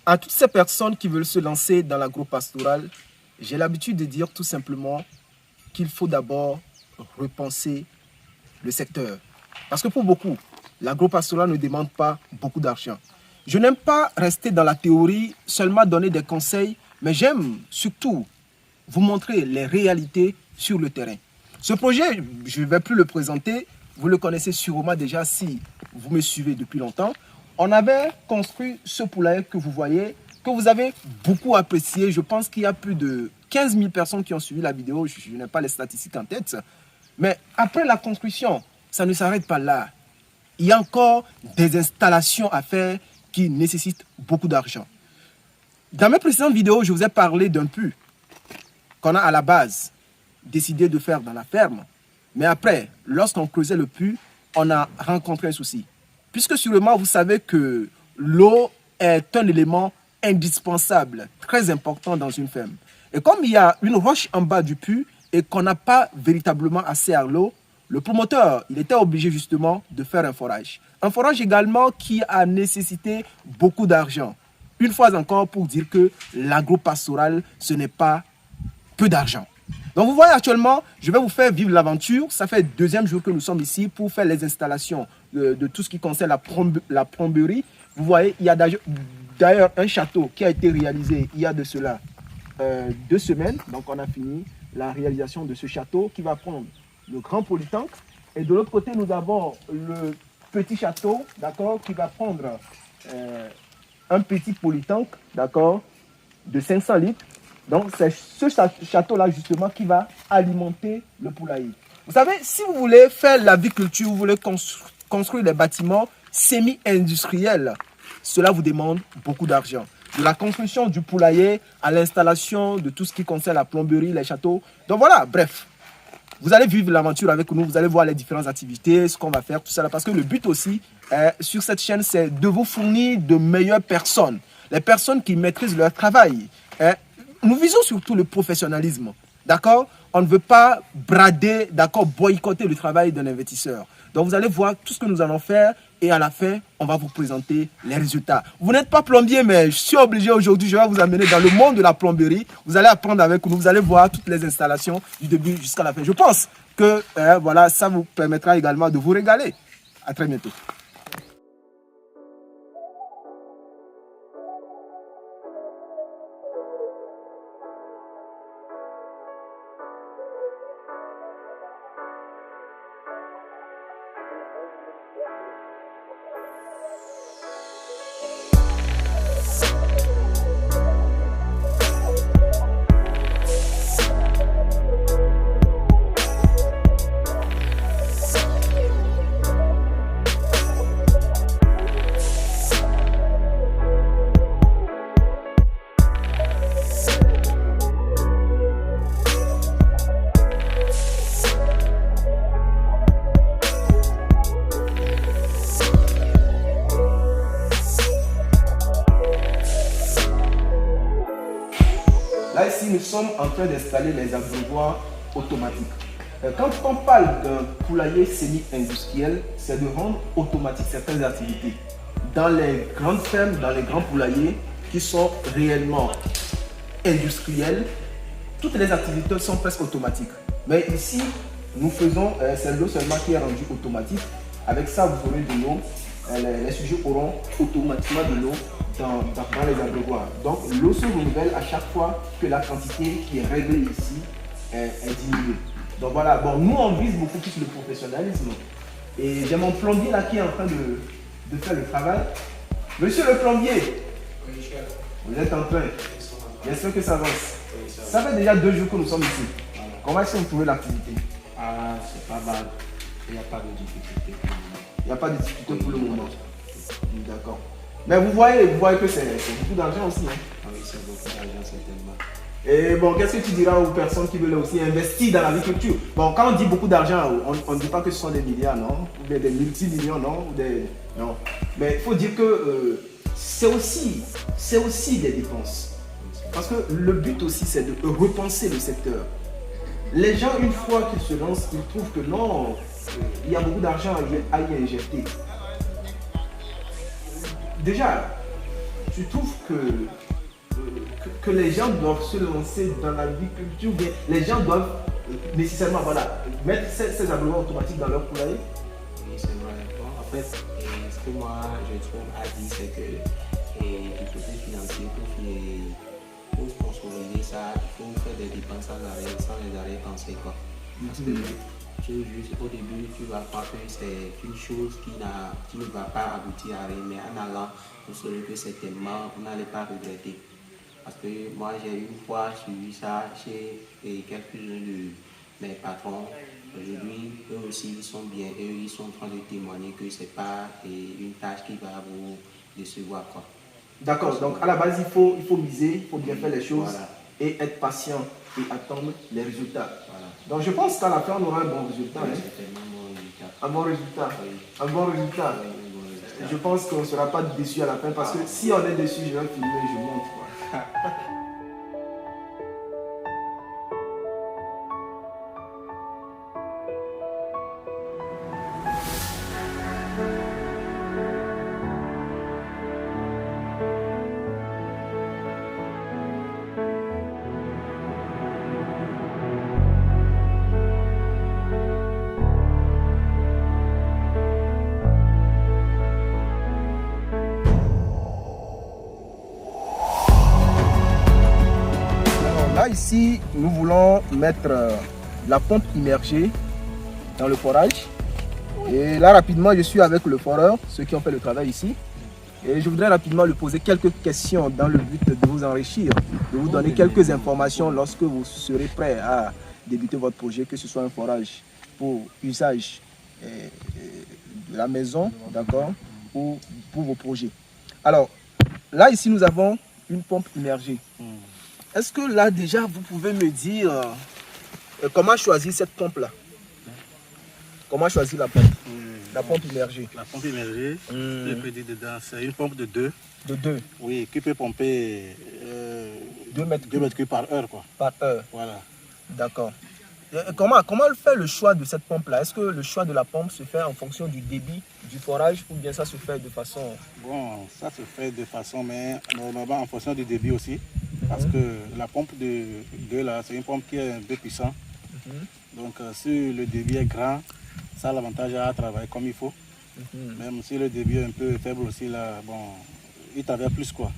À toutes ces personnes qui veulent se lancer dans l'agro-pastoral, j'ai l'habitude de dire tout simplement qu'il faut d'abord repenser le secteur. Parce que pour beaucoup, l'agro-pastoral ne demande pas beaucoup d'argent. Je n'aime pas rester dans la théorie, seulement donner des conseils, mais j'aime surtout vous montrer les réalités sur le terrain. Ce projet, je ne vais plus le présenter, vous le connaissez sûrement déjà si vous me suivez depuis longtemps. On avait construit ce poulailler que vous voyez, que vous avez beaucoup apprécié. Je pense qu'il y a plus de 15 000 personnes qui ont suivi la vidéo. Je n'ai pas les statistiques en tête. Mais après la construction, ça ne s'arrête pas là. Il y a encore des installations à faire qui nécessitent beaucoup d'argent. Dans mes précédentes vidéos, je vous ai parlé d'un puits qu'on a à la base décidé de faire dans la ferme. Mais après, lorsqu'on creusait le puits, on a rencontré un souci. Puisque sûrement, vous savez que l'eau est un élément indispensable, très important dans une ferme. Et comme il y a une roche en bas du puits et qu'on n'a pas véritablement assez à l'eau, le promoteur, il était obligé justement de faire un forage. Un forage également qui a nécessité beaucoup d'argent. Une fois encore pour dire que l'agro-pastoral, ce n'est pas peu d'argent. Donc vous voyez actuellement, je vais vous faire vivre l'aventure. Ça fait le deuxième jour que nous sommes ici pour faire les installations de tout ce qui concerne la plomberie. Vous voyez, il y a d'ailleurs un château qui a été réalisé il y a de cela 2 semaines. Donc on a fini la réalisation de ce château qui va prendre le grand polytank. Et de l'autre côté, nous avons le petit château, d'accord, qui va prendre un petit polytank, d'accord, de 500 litres. Donc, c'est ce château-là, justement, qui va alimenter le poulailler. Vous savez, si vous voulez faire l'aviculture, vous voulez construire des bâtiments semi-industriels, cela vous demande beaucoup d'argent. De la construction du poulailler à l'installation de tout ce qui concerne la plomberie, les châteaux. Donc voilà, bref. Vous allez vivre l'aventure avec nous, vous allez voir les différentes activités, ce qu'on va faire, tout ça. Parce que le but aussi, sur cette chaîne, c'est de vous fournir de meilleures personnes. Les personnes qui maîtrisent leur travail. Nous visons surtout le professionnalisme, d'accord? On ne veut pas brader, d'accord, boycotter le travail d'un investisseur. Donc vous allez voir tout ce que nous allons faire et à la fin, on va vous présenter les résultats. Vous n'êtes pas plombier, mais je suis obligé aujourd'hui, je vais vous amener dans le monde de la plomberie. Vous allez apprendre avec nous, vous allez voir toutes les installations du début jusqu'à la fin. Je pense que voilà, ça vous permettra également de vous régaler. À très bientôt. Là, ici, nous sommes en train d'installer les abreuvoirs automatiques. Quand on parle d'un poulailler semi-industriel, c'est de rendre automatique certaines activités. Dans les grandes fermes, dans les grands poulaillers qui sont réellement industriels, toutes les activités sont presque automatiques. Mais ici, nous faisons, c'est l'eau seulement qui est rendue automatique. Avec ça, vous aurez de l'eau. Les sujets auront automatiquement de l'eau dans les abreuvoirs. Donc l'eau se renouvelle à chaque fois que la quantité qui est réglée ici est diminuée. Donc voilà, bon, nous on vise beaucoup plus le professionnalisme. Et j'ai mon plombier là qui est en train de faire le travail. Monsieur le plombier, vous êtes en train. J'espère que ça avance. Ça fait déjà 2 jours que nous sommes ici. Comment est-ce que vous trouvez l'activité? Ah, c'est pas mal. Il n'y a pas de difficulté. Il n'y a pas de difficulté pour le moment. D'accord. Mais vous voyez que c'est beaucoup d'argent aussi. Hein? Oui, c'est beaucoup d'argent, certainement. Et bon, qu'est-ce que tu diras aux personnes qui veulent aussi investir dans l'agriculture? Bon, quand on dit beaucoup d'argent, on ne dit pas que ce sont des milliards, non? Ou des multimillions, non? Non. Mais il faut dire que c'est aussi des dépenses. Parce que le but aussi, c'est de repenser le secteur. Les gens, une fois qu'ils se lancent, ils trouvent que non, il y a beaucoup d'argent à y injecter. Déjà, tu trouves que les gens doivent se lancer dans l'agriculture, bien les gens doivent nécessairement mettre ces agriculteurs automatiques dans leur poulailler? Oui, c'est vrai. Bon, en fait, ce que moi je trouve à dire, c'est que du côté financier, pour consolider ça, il faut faire des dépenses sans les arrière-pensées, quoi. Parce que au début, tu vas croire que c'est une chose qui ne va pas aboutir à rien, mais en allant, vous saurez que certainement, vous n'allez pas regretter. Parce que moi, j'ai une fois suivi ça chez quelques-uns de mes patrons. Aujourd'hui, eux aussi, ils sont bien. Eux, ils sont en train de témoigner que ce n'est pas une tâche qui va vous décevoir, quoi. D'accord, donc à la base, il faut miser, il faut bien faire les choses, voilà, et être patient et attendre les résultats. voilà. Donc je pense qu'à la fin, on aura un bon résultat. Oui, Hein? c'est tellement bon résultat. Un bon résultat. Oui. Un bon résultat. Oui, un bon résultat. Je pense qu'on ne sera pas déçu à la fin parce que si on est déçu, je vais filmer, je montre. Quoi. Là, ici, nous voulons mettre la pompe immergée dans le forage. Et là, rapidement, je suis avec le foreur, ceux qui ont fait le travail ici. Et je voudrais rapidement lui poser quelques questions dans le but de vous enrichir, de vous donner quelques informations lorsque vous serez prêt à débuter votre projet, que ce soit un forage pour usage de la maison, d'accord, ou pour vos projets. Alors, là, ici, nous avons une pompe immergée. Est-ce que là, déjà, vous pouvez me dire comment choisir cette pompe-là? Comment choisir la pompe? La pompe immergée. La pompe immergée, je peux dire dedans, c'est une pompe de 2. De 2. Oui, qui peut pomper 2 mètres cubes par heure, quoi. par heure. Voilà. D'accord. Comment elle fait le choix de cette pompe-là? Est-ce que le choix de la pompe se fait en fonction du débit du forage ou bien ça se fait de façon... Bon, ça se fait de façon, mais normalement en fonction du débit aussi. Parce que la pompe de 2 là, c'est une pompe qui est un peu puissante. Donc si le débit est grand, ça a l'avantage à travailler comme il faut. Même si le débit est un peu faible aussi, là, bon, il travaille plus, quoi.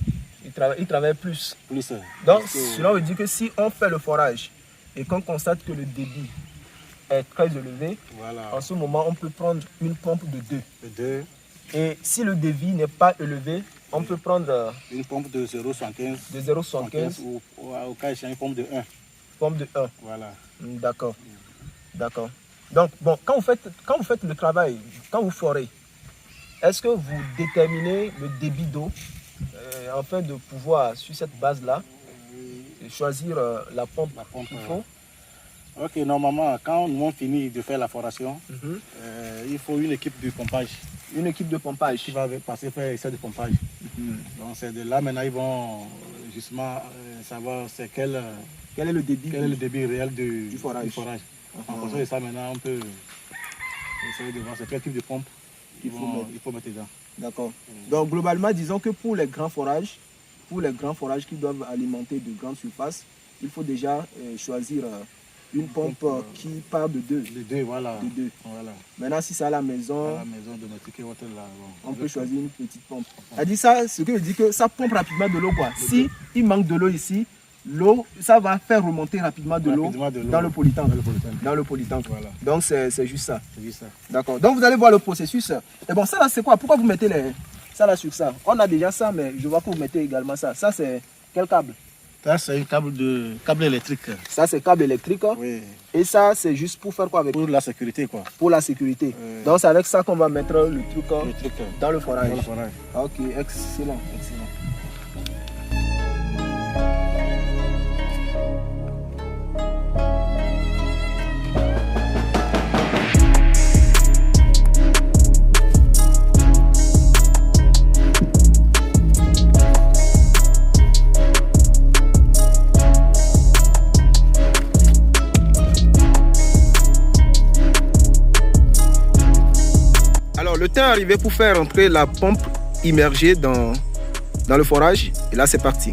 Il travaille plus. Plus. Donc cela veut dire que si on fait le forage et qu'on constate que le débit est très élevé, voilà, en ce moment on peut prendre une pompe de 2. De 2. Et si le débit n'est pas élevé, on peut prendre une pompe de 0,75. De 0,75 ou au cas échéant, une pompe de 1. Pompe de 1. Voilà. D'accord. D'accord. Donc, bon, quand vous faites le travail, quand vous forez, est-ce que vous déterminez le débit d'eau afin de pouvoir, sur cette base-là, choisir la pompe qu'il faut? Ok, normalement, quand nous avons fini de faire la foration, il faut une équipe de pompage. Une équipe de pompage qui va passer faire essai de pompage. Donc c'est de là maintenant ils vont justement savoir c'est quel est le débit réel du forage. En fonction de ça maintenant on peut essayer de voir c'est quel type de pompe il faut mettre dedans. D'accord. Donc globalement disons que pour les grands forages qui doivent alimenter de grandes surfaces, il faut déjà choisir une pompe qui part de 2. De 2, voilà. De 2. Voilà. Maintenant, si c'est à la maison, domestique et autre, là, on peut choisir une petite pompe. Ça dit ça, ce que je dis que ça pompe rapidement de l'eau, quoi. Si il manque de l'eau ici, l'eau, ça va faire remonter rapidement de l'eau dans le polytank. Dans le polytank. Voilà. Donc c'est juste ça. C'est juste ça. D'accord. Donc vous allez voir le processus. Et bon, ça là, c'est quoi? Pourquoi vous mettez ça là sur ça? On a déjà ça, mais je vois que vous mettez également ça. Ça, c'est quel câble? Ça, c'est un câble électrique. Ça, c'est câble électrique. Oui. Et ça, c'est juste pour faire quoi avec? Pour la sécurité, quoi. Pour la sécurité. Donc, c'est avec ça qu'on va mettre le truc dans le forage. Dans le forage. Ok, excellent, excellent. Le temps est arrivé pour faire entrer la pompe immergée dans dans le forage. Et là, c'est parti.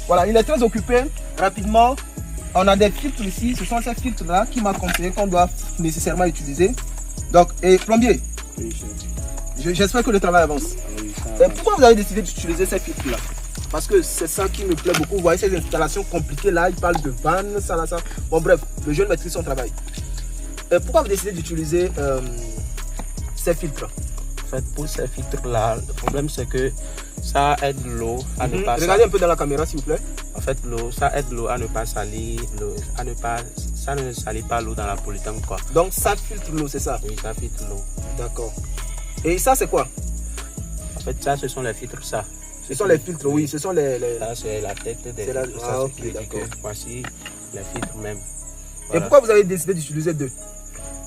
Voilà, il est très occupé. Rapidement, on a des filtres ici. Ce sont ces filtres-là qui m'a conseillé qu'on doit nécessairement utiliser. Donc, et plombier, Oui, j'espère que le travail avance. oui, Pourquoi vous avez décidé d'utiliser ces filtres-là? Parce que c'est ça qui me plaît beaucoup. Vous voyez ces installations compliquées là, il parle de vannes, ça, là, ça. Bon, bref, le jeune maîtrise son travail. Pourquoi vous décidez d'utiliser ces filtres? En fait, pour ces filtres-là, le problème c'est que ça aide l'eau à ne pas Regardez un peu dans la caméra, s'il vous plaît. En fait, ça aide l'eau à ne pas salir, ça ne salit pas l'eau dans la polytank, quoi. Donc ça filtre l'eau, c'est ça? Oui, ça filtre l'eau. D'accord. Et ça, c'est quoi? En fait, ça, ce sont les filtres, ça. Ce sont les filtres, oui. Ce sont les... Ça, c'est la tête des C'est la- filtres. Ah, Ça, ok, c'est qui dit que d'accord. voici les filtres même. Et Voilà. pourquoi vous avez décidé d'utiliser deux?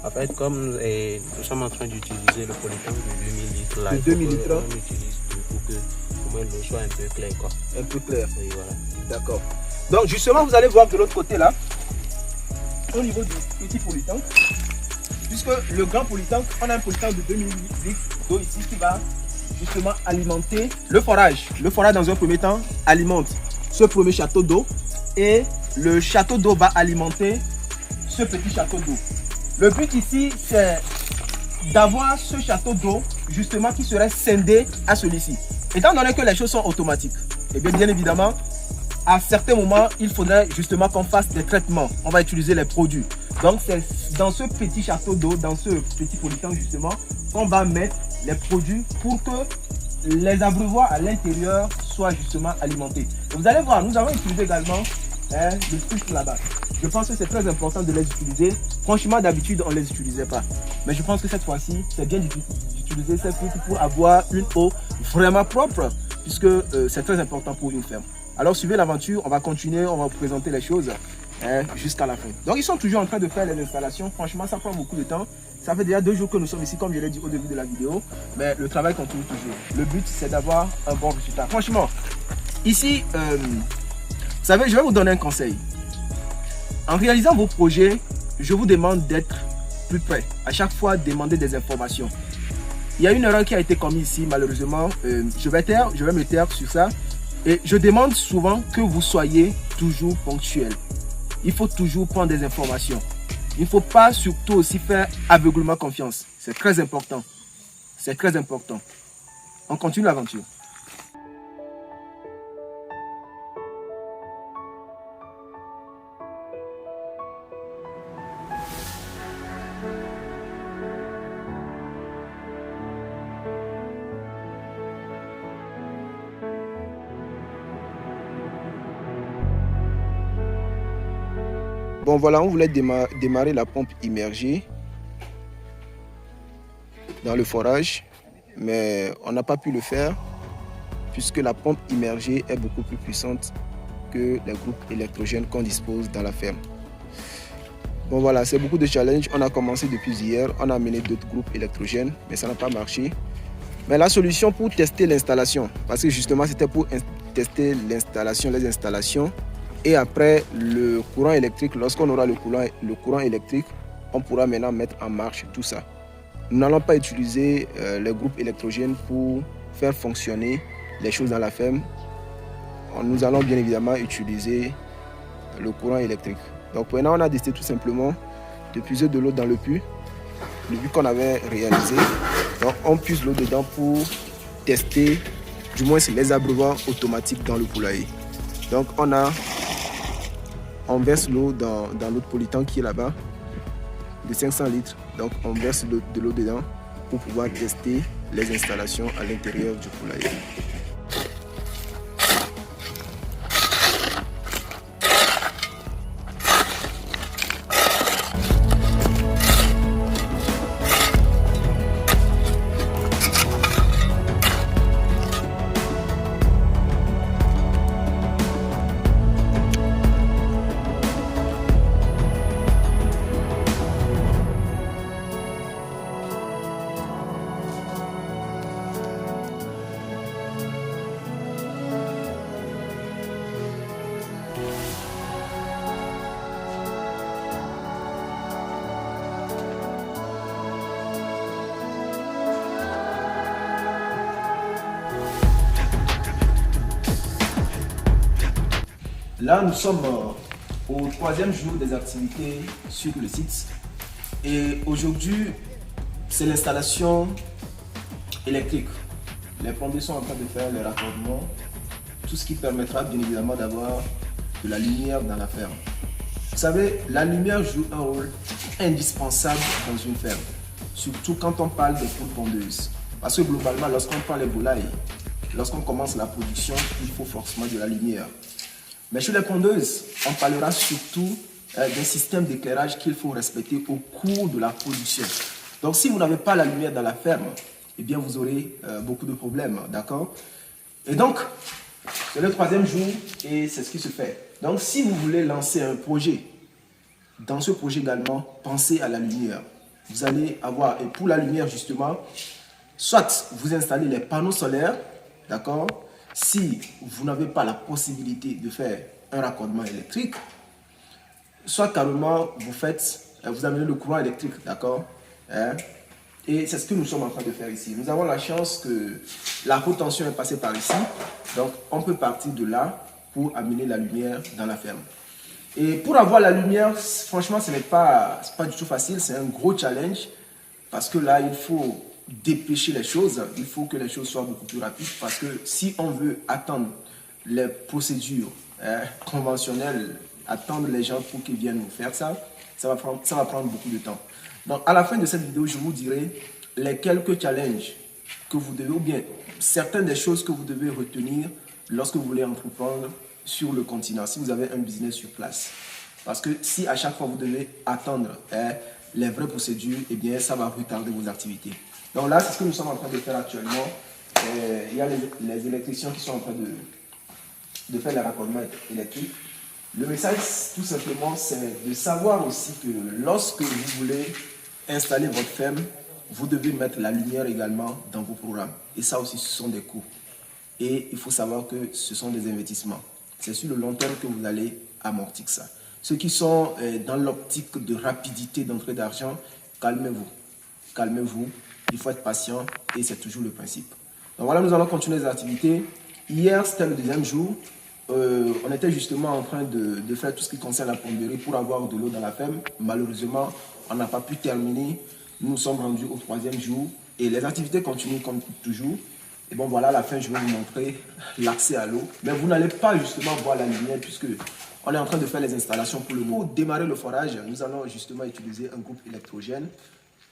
En fait, comme nous sommes en train d'utiliser le polytank de 2000 litres, là, De il faut 2000 que litres. on utilise deux pour que au moins l'eau soit un peu claire, quoi. Un peu clair. Oui, voilà. D'accord. Donc justement, vous allez voir de l'autre côté là, au niveau du petit polytank, puisque le grand polytank, on a un polytank de 2000 litres d'eau ici qui va justement alimenter le forage. Le forage dans un premier temps alimente ce premier château d'eau et le château d'eau va alimenter ce petit château d'eau. Le but ici, c'est d'avoir ce château d'eau justement qui serait scindé à celui-ci. Étant donné que les choses sont automatiques, et bien évidemment, à certains moments, il faudrait justement qu'on fasse des traitements. On va utiliser les produits. Donc, c'est dans ce petit château d'eau, dans ce petit polytank justement, qu'on va mettre les produits pour que les abreuvoirs à l'intérieur soient justement alimentés. Et vous allez voir, nous avons utilisé également le filtre là-bas. Je pense que c'est très important de les utiliser. Franchement, d'habitude, on ne les utilisait pas. Mais je pense que cette fois-ci, c'est bien d'utiliser ces filtres pour avoir une eau vraiment propre, puisque c'est très important pour une ferme. Alors, suivez l'aventure, on va continuer, on va vous présenter les choses jusqu'à la fin. Donc, ils sont toujours en train de faire les installations. Franchement, ça prend beaucoup de temps. Ça fait déjà 2 jours que nous sommes ici, comme je l'ai dit au début de la vidéo. Mais le travail continue toujours. Le but, c'est d'avoir un bon résultat. Franchement, ici, vous savez, je vais vous donner un conseil. En réalisant vos projets, je vous demande d'être plus près. À chaque fois, demandez des informations. Il y a une erreur qui a été commise ici, malheureusement. Je vais me taire sur ça. Et je demande souvent que vous soyez toujours ponctuel. Il faut toujours prendre des informations. Il ne faut pas surtout aussi faire aveuglement confiance. C'est très important. C'est très important. On continue l'aventure. Bon voilà, on voulait démarrer la pompe immergée dans le forage, mais on n'a pas pu le faire puisque la pompe immergée est beaucoup plus puissante que les groupes électrogènes qu'on dispose dans la ferme. Bon voilà, c'est beaucoup de challenges. On a commencé depuis hier, on a amené d'autres groupes électrogènes, mais ça n'a pas marché. Mais la solution pour tester l'installation, parce que justement c'était pour tester l'installation, les installations, et après le courant électrique, lorsqu'on aura le courant électrique, on pourra maintenant mettre en marche tout ça. Nous n'allons pas utiliser les groupes électrogènes pour faire fonctionner les choses dans la ferme. Nous allons bien évidemment utiliser le courant électrique. Donc maintenant on a décidé tout simplement de puiser de l'eau dans le puits qu'on avait réalisé. Donc on puise l'eau dedans pour tester du moins les abreuvoirs automatiques dans le poulailler. Donc on verse l'eau dans l'autre polytank qui est là-bas de 500 litres Donc on verse de l'eau dedans pour pouvoir tester les installations à l'intérieur du poulailler. Là, nous sommes au 3e jour des activités sur le site. Et aujourd'hui, c'est l'installation électrique. Les plombiers sont en train de faire les raccordements, tout ce qui permettra bien évidemment d'avoir de la lumière dans la ferme. Vous savez, la lumière joue un rôle indispensable dans une ferme, surtout quand on parle des poules pondeuses. Parce que globalement, lorsqu'on prend les volailles, lorsqu'on commence la production, il faut forcément de la lumière. Mais chez les pondeuses, on parlera surtout d'un système d'éclairage qu'il faut respecter au cours de la production. Donc si vous n'avez pas la lumière dans la ferme, eh bien vous aurez beaucoup de problèmes, d'accord? Et donc, c'est le 3e jour et c'est ce qui se fait. Donc si vous voulez lancer un projet, dans ce projet également, pensez à la lumière. Vous allez avoir, et pour la lumière justement, soit vous installez les panneaux solaires, d'accord? Si vous n'avez pas la possibilité de faire un raccordement électrique, soit carrément vous amenez le courant électrique, d'accord? Et c'est ce que nous sommes en train de faire ici. Nous avons la chance que la haute tension est passée par ici, donc on peut partir de là pour amener la lumière dans la ferme. Et pour avoir la lumière, franchement, ce n'est pas du tout facile, c'est un gros challenge, parce que là, il faut dépêcher les choses, il faut que les choses soient beaucoup plus rapides parce que si on veut attendre les procédures conventionnelles, attendre les gens pour qu'ils viennent nous faire ça, ça va prendre beaucoup de temps. Donc à la fin de cette vidéo, je vous dirai les quelques challenges que vous devez, ou bien certaines des choses que vous devez retenir lorsque vous voulez entreprendre sur le continent, si vous avez un business sur place. Parce que si à chaque fois vous devez attendre les vraies procédures, eh bien ça va retarder vos activités. Donc là, c'est ce que nous sommes en train de faire actuellement. Il y a les électriciens qui sont en train de faire les raccordements électriques. Le message, tout simplement, c'est de savoir aussi que lorsque vous voulez installer votre ferme, vous devez mettre la lumière également dans vos programmes. Et ça aussi, ce sont des coûts. Et il faut savoir que ce sont des investissements. C'est sur le long terme que vous allez amortir ça. Ceux qui sont dans l'optique de rapidité d'entrée d'argent, calmez-vous. Calmez-vous. Il faut être patient et c'est toujours le principe. Donc voilà, nous allons continuer les activités. Hier, c'était le 2e jour. On était justement en train de faire tout ce qui concerne la plomberie pour avoir de l'eau dans la ferme. Malheureusement, on n'a pas pu terminer. Nous nous sommes rendus au 3e jour et les activités continuent comme toujours. Et bon, voilà, à la fin, je vais vous montrer l'accès à l'eau. Mais vous n'allez pas justement voir la lumière puisque on est en train de faire les installations pour le moment. Pour démarrer le forage, nous allons justement utiliser un groupe électrogène.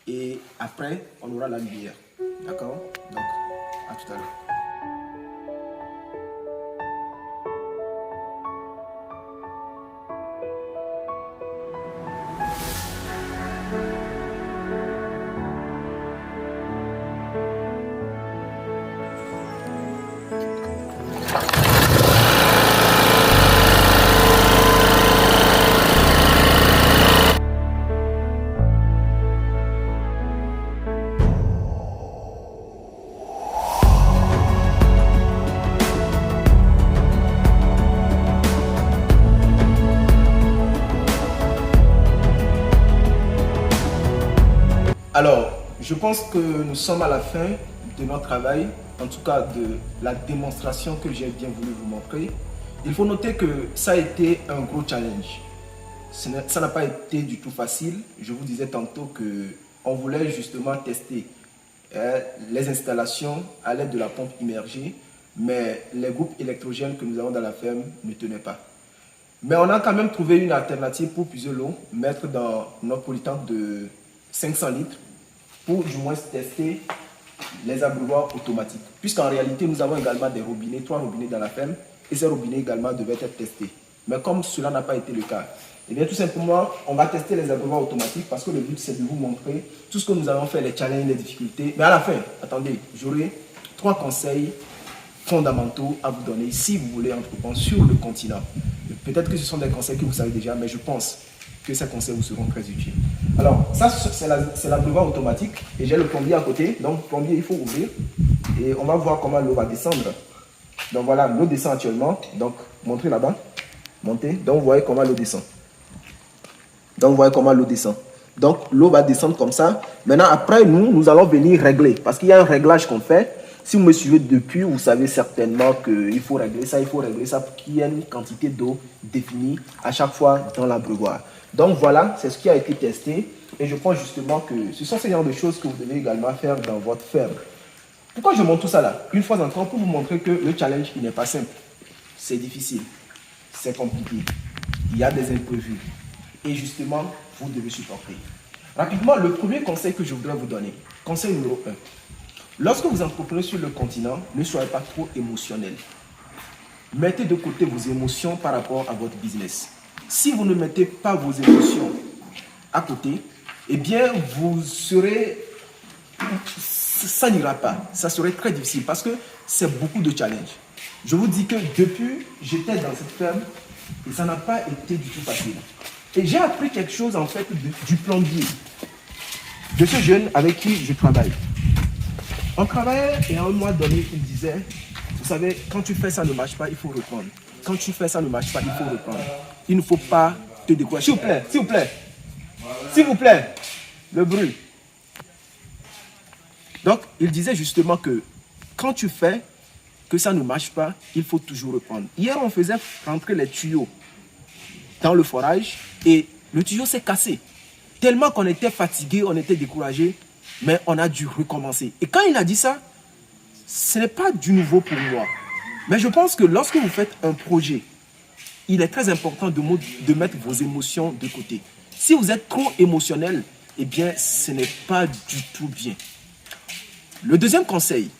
Et après, on aura la lumière. D'accord? Donc, à tout à l'heure. Alors, je pense que nous sommes à la fin de notre travail, en tout cas de la démonstration que j'ai bien voulu vous montrer. Il faut noter que ça a été un gros challenge. Ça n'a pas été du tout facile. Je vous disais tantôt qu'on voulait justement tester les installations à l'aide de la pompe immergée, mais les groupes électrogènes que nous avons dans la ferme ne tenaient pas. Mais on a quand même trouvé une alternative pour puiser l'eau, mettre dans notre polytank 500 litres pour du moins tester les abreuvoirs automatiques. Puisqu'en réalité, nous avons également des robinets, 3 robinets dans la ferme, et ces robinets également devaient être testés. Mais comme cela n'a pas été le cas, eh bien tout simplement, on va tester les abreuvoirs automatiques parce que le but c'est de vous montrer tout ce que nous avons fait, les challenges, les difficultés. Mais à la fin, attendez, j'aurai 3 conseils fondamentaux à vous donner si vous voulez entreprendre sur le continent. Peut-être que ce sont des conseils que vous savez déjà, mais je pense que ces conseils vous seront très utiles. Alors, ça, c'est l'abreuvoir automatique et j'ai le plombier à côté. Donc, le plombier, il faut ouvrir et on va voir comment l'eau va descendre. Donc, voilà, l'eau descend actuellement. Donc, montrez là-bas. Montez. Donc, vous voyez comment l'eau descend. Donc, l'eau va descendre comme ça. Maintenant, après, nous allons venir régler parce qu'il y a un réglage qu'on fait. Si vous me suivez depuis, vous savez certainement qu'il faut régler ça pour qu'il y ait une quantité d'eau définie à chaque fois dans l'abreuvoir. Donc voilà, c'est ce qui a été testé et je pense justement que ce sont ces genres de choses que vous devez également faire dans votre ferme. Pourquoi je montre tout ça là? Une fois encore, pour vous montrer que le challenge, il n'est pas simple. C'est difficile, c'est compliqué, il y a des imprévus et justement, vous devez supporter. Rapidement, le premier conseil que je voudrais vous donner, conseil numéro 1. Lorsque vous entreprenez sur le continent, ne soyez pas trop émotionnel. Mettez de côté vos émotions par rapport à votre business. Si vous ne mettez pas vos émotions à côté, eh bien, vous serez... Ça n'ira pas. Ça serait très difficile parce que c'est beaucoup de challenges. Je vous dis que depuis, j'étais dans cette ferme et ça n'a pas été du tout facile. Et j'ai appris quelque chose en fait du plombier, de ce jeune avec qui je travaille. On travaillait et à un mois donné, il disait, vous savez, quand tu fais ça ne marche pas, il faut reprendre. Quand tu fais ça ne marche pas, il faut reprendre. Il ne faut pas te décourager. S'il vous plaît, le bruit. Donc, il disait justement que quand tu fais que ça ne marche pas, il faut toujours reprendre. Hier, on faisait rentrer les tuyaux dans le forage et le tuyau s'est cassé. Tellement qu'on était fatigué, on était découragé. Mais on a dû recommencer. Et quand il a dit ça, ce n'est pas du nouveau pour moi. Mais je pense que lorsque vous faites un projet, il est très important de mettre vos émotions de côté. Si vous êtes trop émotionnel, eh bien, ce n'est pas du tout bien. Le deuxième conseil,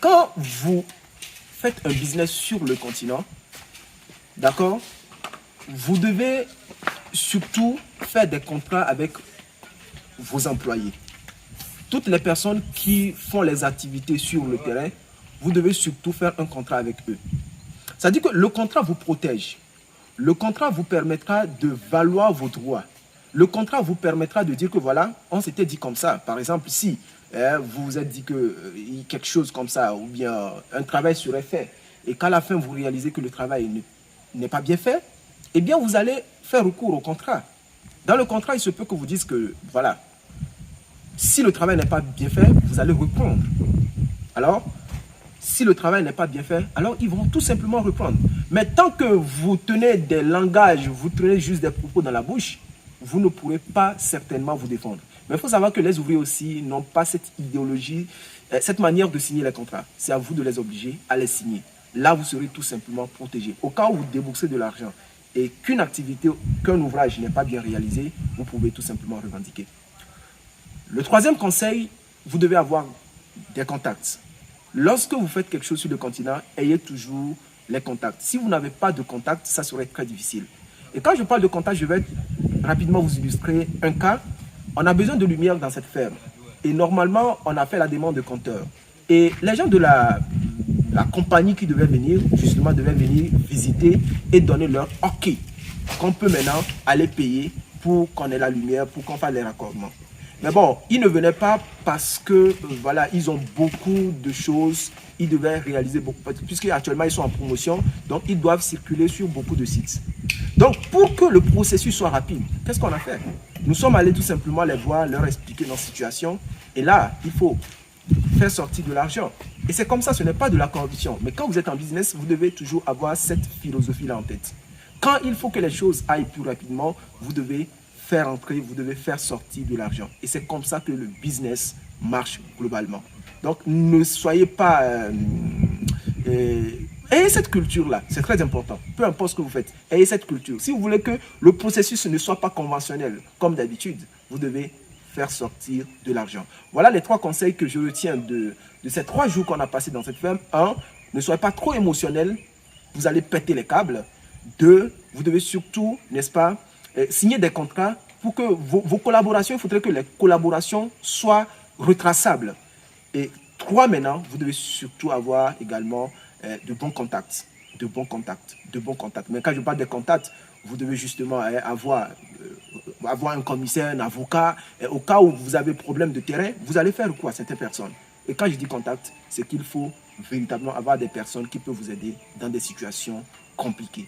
quand vous faites un business sur le continent, d'accord, vous devez surtout faire des contrats avec vos employés. Toutes les personnes qui font les activités sur le terrain, vous devez surtout faire un contrat avec eux. Ça dit que le contrat vous protège. Le contrat vous permettra de valoir vos droits. Le contrat vous permettra de dire que voilà, on s'était dit comme ça. Par exemple, si vous vous êtes dit que quelque chose comme ça, ou bien un travail serait fait, et qu'à la fin vous réalisez que le travail n'est pas bien fait, eh bien vous allez faire recours au contrat. Dans le contrat, il se peut que vous disiez que voilà, si le travail n'est pas bien fait, vous allez reprendre. Alors, si le travail n'est pas bien fait, alors ils vont tout simplement reprendre. Mais tant que vous tenez des langages, vous tenez juste des propos dans la bouche, vous ne pourrez pas certainement vous défendre. Mais il faut savoir que les ouvriers aussi n'ont pas cette idéologie, cette manière de signer les contrats. C'est à vous de les obliger à les signer. Là, vous serez tout simplement protégé. Au cas où vous déboursez de l'argent et qu'une activité, qu'un ouvrage n'est pas bien réalisé, vous pouvez tout simplement revendiquer. Le troisième conseil, vous devez avoir des contacts. Lorsque vous faites quelque chose sur le continent, ayez toujours les contacts. Si vous n'avez pas de contacts, ça serait très difficile. Et quand je parle de contacts, je vais rapidement vous illustrer un cas. On a besoin de lumière dans cette ferme. Et normalement, on a fait la demande de compteur. Et les gens de la compagnie qui devait venir, justement, devaient venir visiter et donner leur OK. Qu'on peut maintenant aller payer pour qu'on ait la lumière, pour qu'on fasse les raccordements. Mais bon, ils ne venaient pas parce que, voilà, ils ont beaucoup de choses, ils devaient réaliser beaucoup, puisqu'actuellement ils sont en promotion, donc ils doivent circuler sur beaucoup de sites. Donc, pour que le processus soit rapide, qu'est-ce qu'on a fait? Nous sommes allés tout simplement les voir, leur expliquer notre situation, et là, il faut faire sortir de l'argent. Et c'est comme ça, ce n'est pas de la corruption. Mais quand vous êtes en business, vous devez toujours avoir cette philosophie-là en tête. Quand il faut que les choses aillent plus rapidement, vous devez faire entrer, vous devez faire sortir de l'argent. Et c'est comme ça que le business marche globalement. Donc, ne soyez pas... ayez cette culture-là, c'est très important. Peu importe ce que vous faites, ayez cette culture. Si vous voulez que le processus ne soit pas conventionnel, comme d'habitude, vous devez faire sortir de l'argent. Voilà les 3 conseils que je retiens de ces 3 jours qu'on a passé dans cette ferme. 1, ne soyez pas trop émotionnel, vous allez péter les câbles. 2, vous devez surtout, n'est-ce pas, signer des contrats pour que vos collaborations, il faudrait que les collaborations soient retraçables. Et 3, maintenant, vous devez surtout avoir également de bons contacts. Mais quand je parle de contacts, vous devez justement avoir un commissaire, un avocat. Au cas où vous avez problème de terrain, vous allez faire quoi à certaines personnes. Et quand je dis contact, c'est qu'il faut véritablement avoir des personnes qui peuvent vous aider dans des situations compliquées.